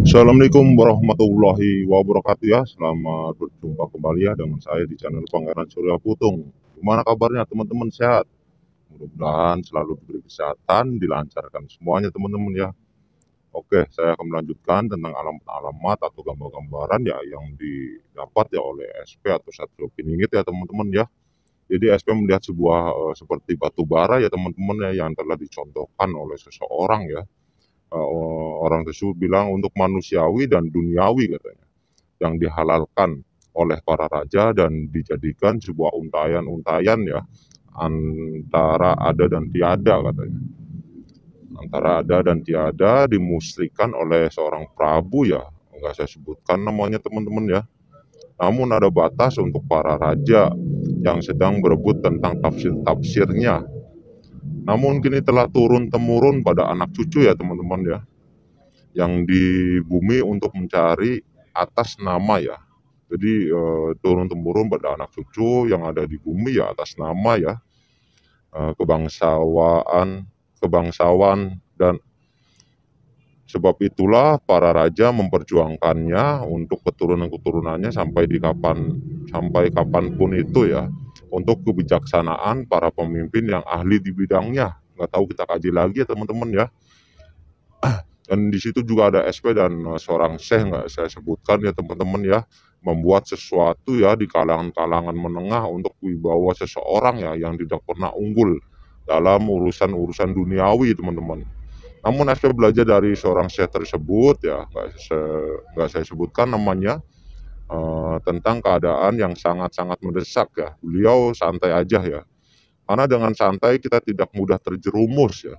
Assalamualaikum warahmatullahi wabarakatuh ya. Selamat berjumpa kembali ya dengan saya di channel Pangeran Surya Putung. Gimana kabarnya teman-teman, sehat? Mudah-mudahan selalu diberi kesehatan, dilancarkan semuanya teman-teman ya. Oke, saya akan melanjutkan tentang alamat-alamat atau gambar-gambaran ya yang didapat ya oleh SP atau Satrio Piningit ya teman-teman ya. Jadi SP melihat sebuah seperti batu bara ya teman-teman ya yang telah dicontohkan oleh seseorang ya. Orang tersebut bilang untuk manusiawi dan duniawi katanya yang dihalalkan oleh para raja dan dijadikan sebuah untayan-untayan ya antara ada dan tiada katanya. Antara ada dan tiada dimusrikan oleh seorang prabu ya. Enggak saya sebutkan namanya teman-teman ya. Namun ada batas untuk para raja yang sedang berebut tentang tafsir-tafsirnya. Namun kini telah turun-temurun pada anak cucu ya teman-teman ya. Yang di bumi untuk mencari atas nama ya. Jadi turun-temurun pada anak cucu yang ada di bumi ya atas nama ya, kebangsawan dan sebab itulah para raja memperjuangkannya untuk keturunan-keturunannya sampai kapanpun itu ya, untuk kebijaksanaan para pemimpin yang ahli di bidangnya. Nggak tahu, kita kaji lagi ya teman-teman ya. Dan di situ juga ada SP dan seorang syekh, nggak saya sebutkan ya teman-teman ya, membuat sesuatu ya di kalangan-kalangan menengah untuk wibawa seseorang ya yang tidak pernah unggul dalam urusan-urusan duniawi teman-teman. Namun SP belajar dari seorang syekh tersebut ya, nggak saya sebutkan namanya, tentang keadaan yang sangat-sangat mendesak ya. Beliau santai aja ya, karena dengan santai kita tidak mudah terjerumus ya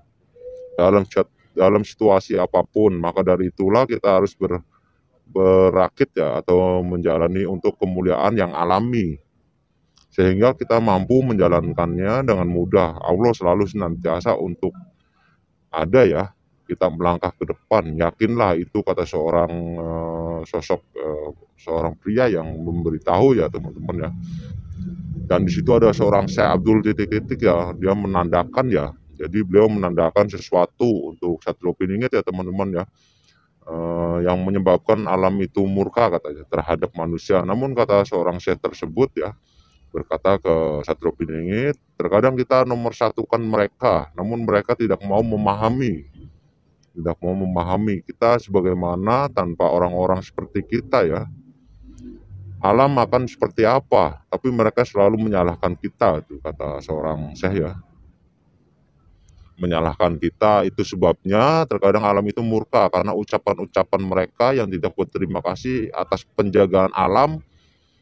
dalam dalam situasi apapun. Maka dari itulah kita harus berakit ya atau menjalani untuk kemuliaan yang alami sehingga kita mampu menjalankannya dengan mudah. Allah selalu senantiasa untuk ada ya, kita melangkah ke depan. Yakinlah itu, kata seorang sosok seorang pria yang memberitahu ya teman-teman ya. Dan di situ ada seorang Syekh Abdul titik-titik ya, dia menandakan ya. Jadi beliau menandakan sesuatu untuk Satrio Piningit ya teman-teman ya, yang menyebabkan alam itu murka katanya terhadap manusia. Namun kata seorang Syekh tersebut ya, berkata ke Satrio Piningit, terkadang kita nomor satukan mereka, namun mereka tidak mau memahami. Tidak mau memahami kita sebagaimana tanpa orang-orang seperti kita ya. Alam akan seperti apa, tapi mereka selalu menyalahkan kita, itu kata seorang Syekh ya. Menyalahkan kita itu sebabnya terkadang alam itu murka karena ucapan-ucapan mereka yang tidak berterima kasih atas penjagaan alam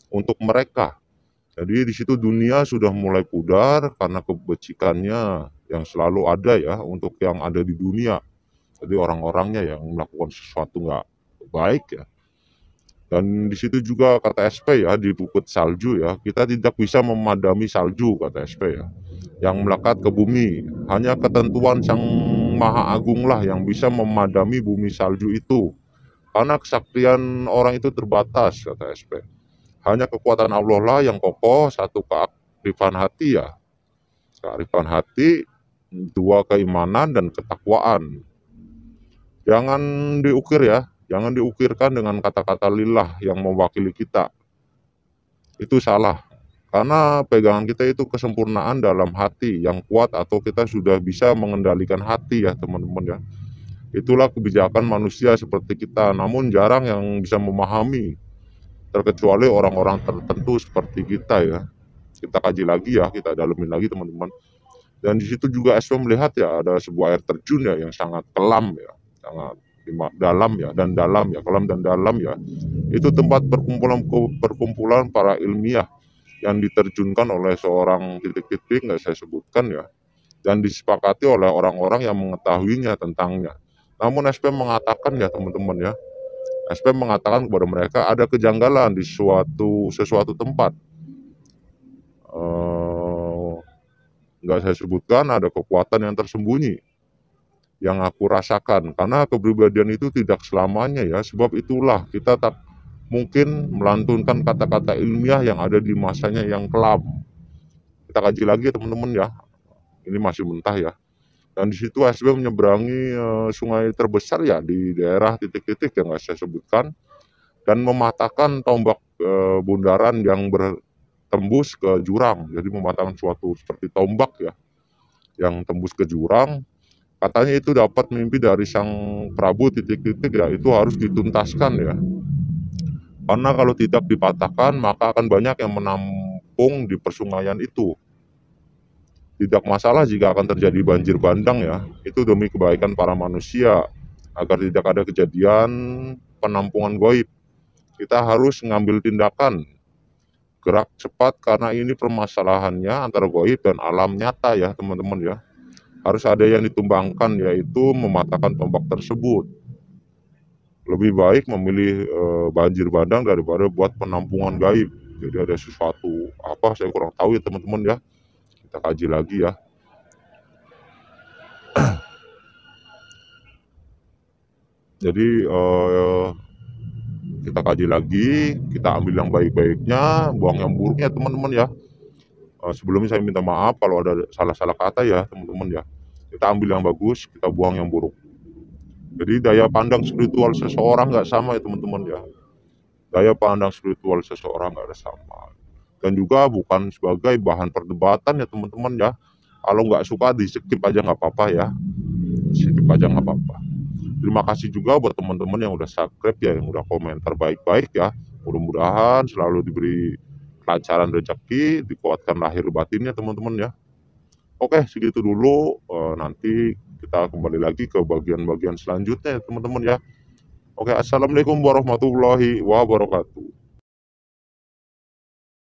untuk mereka. Jadi di situ dunia sudah mulai pudar karena kebajikannya yang selalu ada ya untuk yang ada di dunia. Jadi orang-orangnya yang melakukan sesuatu nggak baik ya. Dan di situ juga kata SP ya, di bukit salju ya, kita tidak bisa memadami salju kata SP ya, yang melekat ke bumi. Hanya ketentuan Sang Maha Agung lah yang bisa memadami bumi salju itu. Karena kesaktian orang itu terbatas kata SP. Hanya kekuatan Allah lah yang kokoh, satu kearifan hati ya. Kearifan hati, dua keimanan dan ketakwaan. Jangan diukir ya, jangan diukirkan dengan kata-kata lillah yang mewakili kita. Itu salah. Karena pegangan kita itu kesempurnaan dalam hati yang kuat atau kita sudah bisa mengendalikan hati ya teman-teman ya. Itulah kebijakan manusia seperti kita, namun jarang yang bisa memahami, terkecuali orang-orang tertentu seperti kita ya. Kita kaji lagi ya, kita dalamin lagi teman-teman. Dan di situ juga SV melihat ya ada sebuah air terjun ya yang sangat kelam ya, sangat dalam ya, dan dalam ya, kelam dan dalam ya. Itu tempat perkumpulan para ilmiah yang diterjunkan oleh seorang titik-titik nggak saya sebutkan ya, dan disepakati oleh orang-orang yang mengetahuinya tentangnya. Namun SP mengatakan ya teman-teman ya, SP mengatakan kepada mereka ada kejanggalan di sesuatu tempat. Nggak saya sebutkan, ada kekuatan yang tersembunyi yang aku rasakan, karena kepribadian itu tidak selamanya ya. Sebab itulah kita tak mungkin melantunkan kata-kata ilmiah yang ada di masanya yang kelam. Kita kaji lagi teman-teman ya, ini masih mentah ya. Dan di situ SB menyeberangi sungai terbesar ya di daerah titik-titik yang nggak saya sebutkan, dan mematahkan tombak bundaran yang bertembus ke jurang. Jadi mematahkan suatu seperti tombak ya yang tembus ke jurang. Katanya itu dapat mimpi dari sang Prabu titik-titik ya, itu harus dituntaskan ya. Karena kalau tidak dipatahkan maka akan banyak yang menampung di persungaian itu. Tidak masalah jika akan terjadi banjir bandang ya, itu demi kebaikan para manusia, agar tidak ada kejadian penampungan goib. Kita harus mengambil tindakan, gerak cepat karena ini permasalahannya antara goib dan alam nyata ya teman-teman ya. Harus ada yang ditumbangkan yaitu mematahkan tombak tersebut. Lebih baik memilih banjir bandang daripada buat penampungan gaib. Jadi ada sesuatu apa saya kurang tahu ya teman-teman ya. Kita kaji lagi ya. Jadi kita kaji lagi, kita ambil yang baik-baiknya, buang yang buruknya teman-teman ya. Sebelumnya saya minta maaf kalau ada salah-salah kata ya teman-teman ya. Kita ambil yang bagus, kita buang yang buruk. Jadi daya pandang spiritual seseorang nggak sama ya teman-teman ya. Daya pandang spiritual seseorang nggak ada sama. Dan juga bukan sebagai bahan perdebatan ya teman-teman ya. Kalau nggak suka di skip aja nggak apa-apa ya. Skip aja nggak apa-apa. Terima kasih juga buat teman-teman yang udah subscribe ya, yang udah komentar baik-baik ya. Mudah-mudahan selalu diberi kelancaran rezeki, dikuatkan lahir batinnya teman-teman ya. Oke, segitu dulu. Nanti kita kembali lagi ke bagian-bagian selanjutnya ya teman-teman ya. Oke, assalamualaikum warahmatullahi wabarakatuh.